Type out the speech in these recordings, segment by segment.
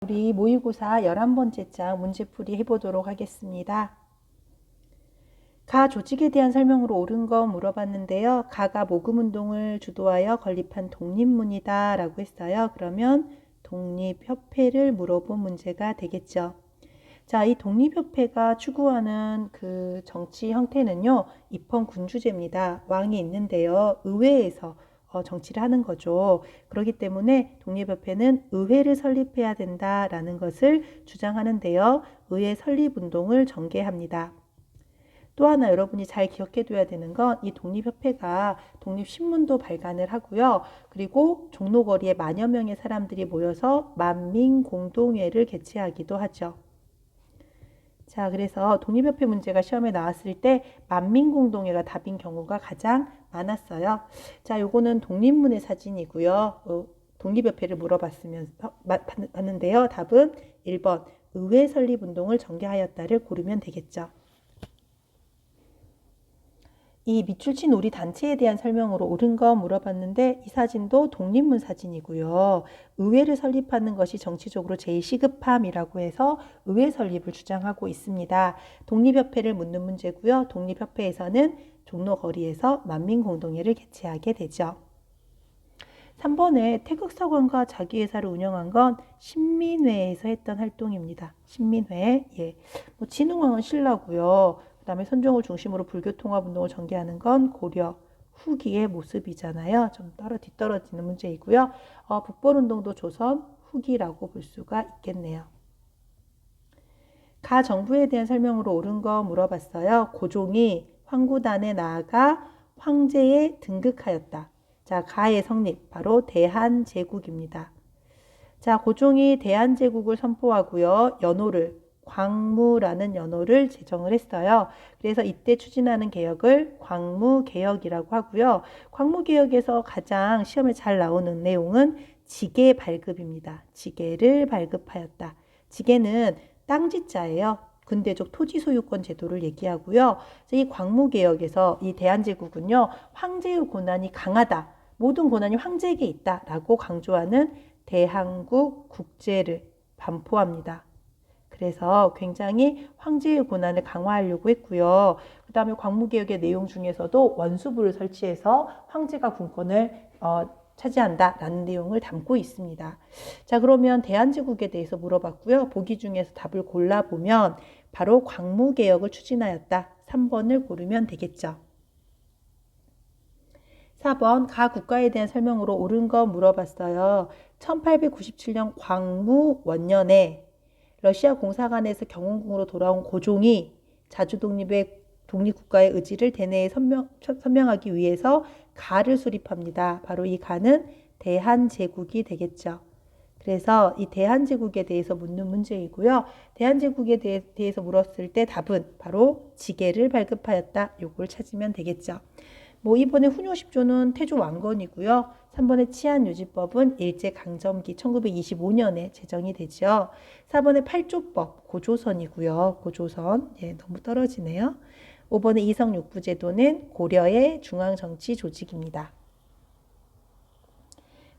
우리 모의고사 11번째 장 문제풀이 해보도록 하겠습니다. 가 조직에 대한 설명으로 옳은 거 물어봤는데요. 가가 모금운동을 주도하여 건립한 독립문이다 라고 했어요. 그러면 독립협회를 물어본 문제가 되겠죠. 자, 이 독립협회가 추구하는 그 정치 형태는요, 입헌군주제입니다. 왕이 있는데요, 의회에서 정치를 하는 거죠. 그렇기 때문에 독립협회는 의회를 설립해야 된다라는 것을 주장하는데요, 의회 설립운동을 전개합니다. 또 하나 여러분이 잘 기억해둬야 되는 건 이 독립협회가 독립신문도 발간을 하고요. 그리고 종로거리에 만여 명의 사람들이 모여서 만민공동회를 개최하기도 하죠. 자, 그래서 독립협회 문제가 시험에 나왔을 때 만민공동회가 답인 경우가 가장 많았어요. 자, 요거는 독립문의 사진이고요. 독립협회를 봤는데요. 답은 1번 의회 설립운동을 전개하였다를 고르면 되겠죠. 이 밑줄 친 우리 단체에 대한 설명으로 옳은 거 물어봤는데 이 사진도 독립문 사진이고요. 의회를 설립하는 것이 정치적으로 제일 시급함이라고 해서 의회 설립을 주장하고 있습니다. 독립협회를 묻는 문제고요. 독립협회에서는 종로거리에서 만민공동회를 개최하게 되죠. 3번에 태극사관과 자기회사를 운영한 건 신민회에서 했던 활동입니다. 신민회. 예. 진흥왕은 신라고요. 그 다음에 선종을 중심으로 불교통합운동을 전개하는 건 고려 후기의 모습이잖아요. 좀 뒤떨어지는 문제이고요. 북벌운동도 조선 후기라고 볼 수가 있겠네요. 가 정부에 대한 설명으로 옳은 거 물어봤어요. 고종이 황구단에 나아가 황제에 등극하였다. 자, 가의 성립, 바로 대한제국입니다. 자, 고종이 대한제국을 선포하고요. 연호를, 광무라는 연호를 제정을 했어요. 그래서 이때 추진하는 개혁을 광무개혁이라고 하고요. 광무개혁에서 가장 시험에 잘 나오는 내용은 지계 발급입니다. 지계를 발급하였다. 지계는 땅지자예요. 근대적 토지 소유권 제도를 얘기하고요. 이 광무개혁에서 이 대한제국은요, 황제의 권한이 강하다. 모든 권한이 황제에게 있다라고 강조하는 대한국 국제를 반포합니다. 그래서 굉장히 황제의 권한을 강화하려고 했고요. 그 다음에 광무개혁의 내용 중에서도 원수부를 설치해서 황제가 군권을 차지한다라는 내용을 담고 있습니다. 자, 그러면 대한제국에 대해서 물어봤고요. 보기 중에서 답을 골라보면 바로 광무개혁을 추진하였다. 3번을 고르면 되겠죠. 4번 가 국가에 대한 설명으로 옳은 거 물어봤어요. 1897년 광무 원년에 러시아 공사관에서 경운궁으로 돌아온 고종이 자주독립의 독립국가의 의지를 대내에 선명하기 위해서 가를 수립합니다. 바로 이 가는 대한제국이 되겠죠. 그래서 이 대한제국에 대해서 묻는 문제이고요. 대한제국에 대해서 물었을 때 답은 바로 지계를 발급하였다. 요걸 찾으면 되겠죠. 이번에 훈요 10조는 태조 왕건이고요. 3번의 치안유지법은 일제강점기 1925년에 제정이 되죠. 4번의 8조법 고조선이고요. 고조선. 예, 너무 떨어지네요. 5번의 이성육부제도는 고려의 중앙정치 조직입니다.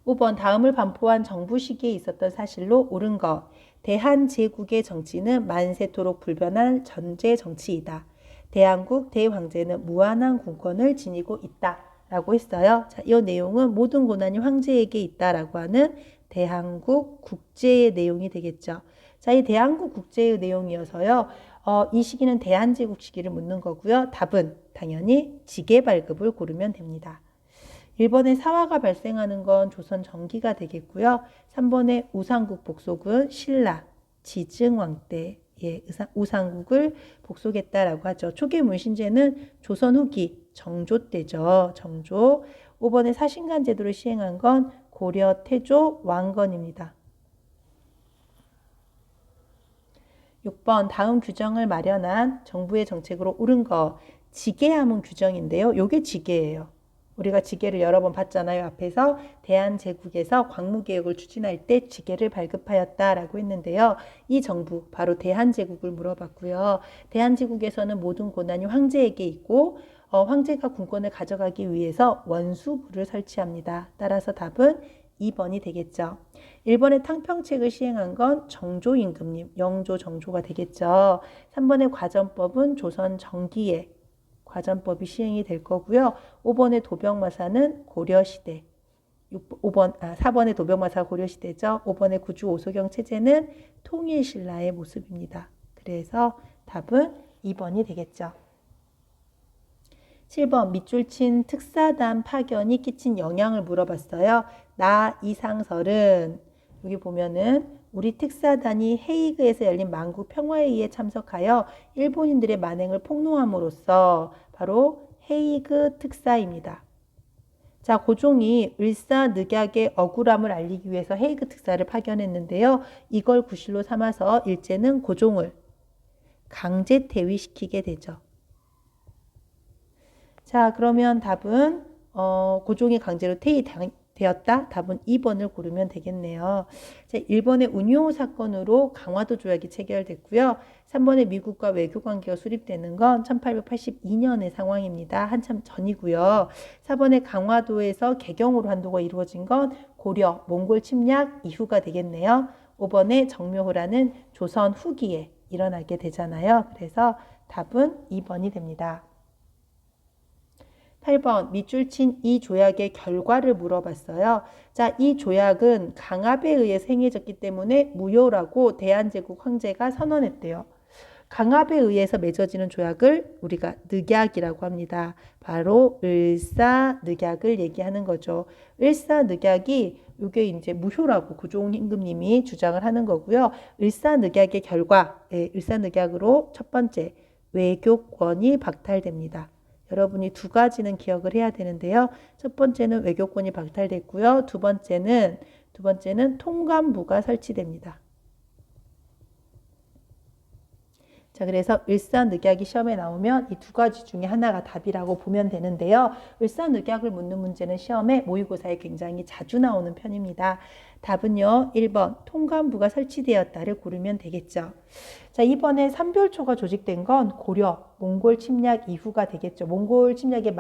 5번 다음을 반포한 정부 시기에 있었던 사실로 옳은 것. 대한제국의 정치는 만세토록 불변한 전제 정치이다. 대한국 대황제는 무한한 군권을 지니고 있다라고 했어요. 자, 이 내용은 모든 권한이 황제에게 있다라고 하는 대한국 국제의 내용이 되겠죠. 자, 이 대한국 국제의 내용이어서요. 이 시기는 대한제국 시기를 묻는 거고요. 답은 당연히 지계 발급을 고르면 됩니다. 1번에 사화가 발생하는 건 조선 전기가 되겠고요. 3번에 우상국 복속은 신라 지증왕 때 우상국을 복속했다라고 하죠. 초기 문신제는 조선 후기 정조 때죠. 정조. 5번에 사신간 제도를 시행한 건 고려 태조 왕건입니다. 6번 다음 규정을 마련한 정부의 정책으로 옳은 거 지계하문 규정인데요. 요게 지계예요. 우리가 지계를 여러 번 봤잖아요. 앞에서 대한제국에서 광무개혁을 추진할 때 지계를 발급하였다라고 했는데요. 이 정부, 바로 대한제국을 물어봤고요. 대한제국에서는 모든 권한이 황제에게 있고 황제가 군권을 가져가기 위해서 원수부를 설치합니다. 따라서 답은 2번이 되겠죠. 1번의 탕평책을 시행한 건 정조임금님, 영조 정조가 되겠죠. 3번의 과전법은 조선 정기에 과전법이 시행이 될 거고요. 5번의 도병마사는 고려시대, 4번의 도병마사가 고려시대죠. 5번의 구주 오소경 체제는 통일신라의 모습입니다. 그래서 답은 2번이 되겠죠. 7번 밑줄 친 특사단 파견이 끼친 영향을 물어봤어요. 나 이상설은 여기 보면은 우리 특사단이 헤이그에서 열린 만국 평화회의에 참석하여 일본인들의 만행을 폭로함으로써 바로 헤이그 특사입니다. 자, 고종이 을사늑약의 억울함을 알리기 위해서 헤이그 특사를 파견했는데요. 이걸 구실로 삼아서 일제는 고종을 강제 퇴위시키게 되죠. 자, 그러면 답은 고종이 강제로 퇴위되었다. 답은 2번을 고르면 되겠네요. 자, 1번의 운요 사건으로 강화도 조약이 체결됐고요. 3번의 미국과 외교 관계가 수립되는 건 1882년의 상황입니다. 한참 전이고요. 4번의 강화도에서 개경으로 한도가 이루어진 건 고려, 몽골 침략 이후가 되겠네요. 5번의 정묘호라는 조선 후기에 일어나게 되잖아요. 그래서 답은 2번이 됩니다. 8번 밑줄 친 이 조약의 결과를 물어봤어요. 자, 이 조약은 강압에 의해서 행해졌기 때문에 무효라고 대한제국 황제가 선언했대요. 강압에 의해서 맺어지는 조약을 우리가 늑약이라고 합니다. 바로 을사늑약을 얘기하는 거죠. 을사늑약이 이게 이제 무효라고 고종 임금님이 주장을 하는 거고요. 을사늑약의 결과, 을사늑약으로 첫 번째 외교권이 박탈됩니다. 여러분이 두 가지는 기억을 해야 되는데요. 첫 번째는 외교권이 박탈됐고요. 두 번째는 통감부가 설치됩니다. 자, 그래서 을사늑약이 시험에 나오면 이 두 가지 중에 하나가 답이라고 보면 되는데요. 을사늑약을 묻는 문제는 시험에 모의고사에 굉장히 자주 나오는 편입니다. 답은요. 1번 통감부가 설치되었다를 고르면 되겠죠. 자, 이번에 삼별초가 조직된 건 고려, 몽골 침략 이후가 되겠죠. 몽골 침략의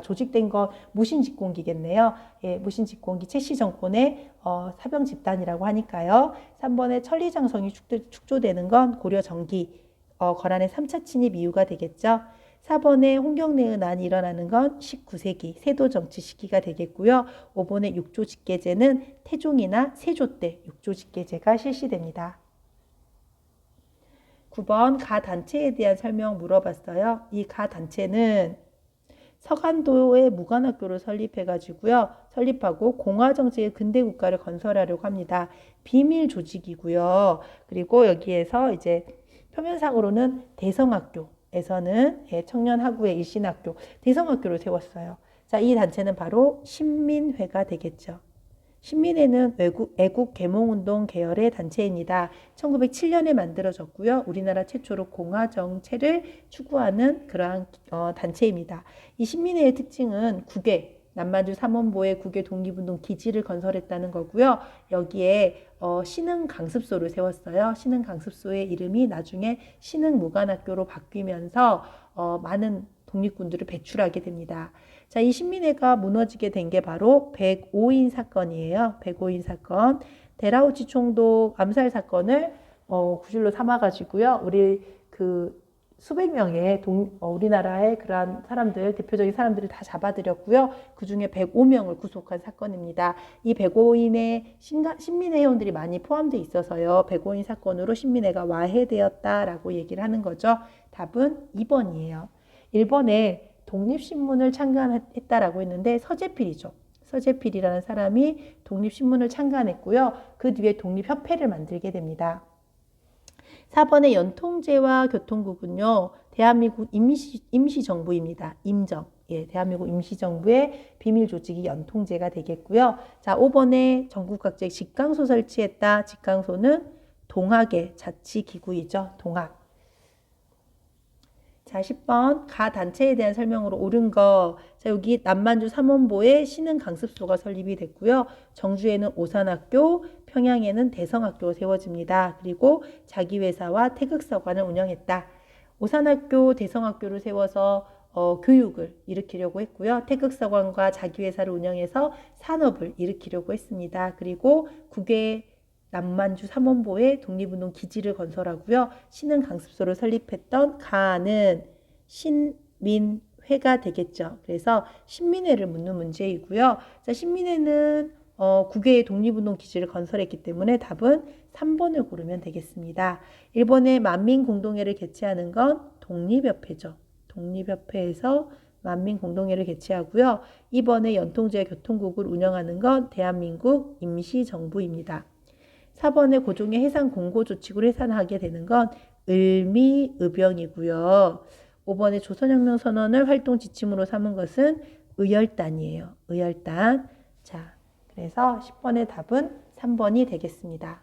조직된 건 무신직공기겠네요. 예, 무신직공기 최씨 정권의 사병 집단이라고 하니까요. 3번에 천리장성이 축조되는 건 고려 정기, 거란의 3차 침입 이유가 되겠죠. 4번에 홍경래의 난이 일어나는 건 19세기 세도 정치 시기가 되겠고요. 5번의 육조 직계제는 태종이나 세조 때 육조 직계제가 실시됩니다. 9번 가 단체에 대한 설명 물어봤어요. 이 가 단체는 서간도에 무관학교를 설립하고 공화정치의 근대국가를 건설하려고 합니다. 비밀 조직이고요. 그리고 여기에서 이제 표면상으로는 대성학교에서는 청년하구의 일신학교, 대성학교를 세웠어요. 자, 이 단체는 바로 신민회가 되겠죠. 신민회는 애국 계몽운동 계열의 단체입니다. 1907년에 만들어졌고요. 우리나라 최초로 공화정체를 추구하는 그러한 단체입니다. 이 신민회의 특징은 남만주 삼원보에 국외 독립운동 기지를 건설했다는 거고요. 여기에 신흥강습소를 세웠어요. 신흥강습소의 이름이 나중에 신흥무관학교로 바뀌면서 많은 독립군들을 배출하게 됩니다. 자, 이 신민회가 무너지게 된 게 바로 105인 사건이에요. 105인 사건. 데라우치 총독 암살 사건을 구실로 삼아가지고요. 우리 수백 명의 우리나라의 그러한 사람들, 대표적인 사람들을 다 잡아들였고요. 그 중에 105명을 구속한 사건입니다. 이 105인의 신민회 회원들이 많이 포함되어 있어서요. 105인 사건으로 신민회가 와해되었다라고 얘기를 하는 거죠. 답은 2번이에요. 1번에 독립신문을 창간했다라고 했는데 서재필이죠. 서재필이라는 사람이 독립신문을 창간했고요. 그 뒤에 독립협회를 만들게 됩니다. 4번의 연통제와 교통국은요. 대한민국 임시정부입니다. 임정. 예, 대한민국 임시정부의 비밀조직이 연통제가 되겠고요. 자, 5번에 전국 각지에 직강소 설치했다. 직강소는 동학의 자치기구이죠. 동학. 자, 10번 가 단체에 대한 설명으로 옳은 거. 자, 여기 남만주 삼원보에 신흥강습소가 설립이 됐고요. 정주에는 오산학교, 평양에는 대성학교가 세워집니다. 그리고 자기 회사와 태극서관을 운영했다. 오산학교, 대성학교를 세워서 교육을 일으키려고 했고요. 태극사관과 자기회사를 운영해서 산업을 일으키려고 했습니다. 그리고 국외 남만주 삼원보에 독립운동 기지를 건설하고요. 신흥 강습소를 설립했던 가는 신민회가 되겠죠. 그래서 신민회를 묻는 문제이고요. 자, 신민회는 국외의 독립운동 기지를 건설했기 때문에 답은 3번을 고르면 되겠습니다. 일본의 만민공동회를 개최하는 건 독립협회죠. 독립협회에서 만민공동회를 개최하고요. 이번에 연통제 교통국을 운영하는 건 대한민국 임시정부입니다. 4번에 고종의 해상 공고조칙으로 해산하게 되는 건 을미의병이고요. 5번에 조선혁명 선언을 활동 지침으로 삼은 것은 의열단이에요. 의열단. 자, 그래서 10번의 답은 3번이 되겠습니다.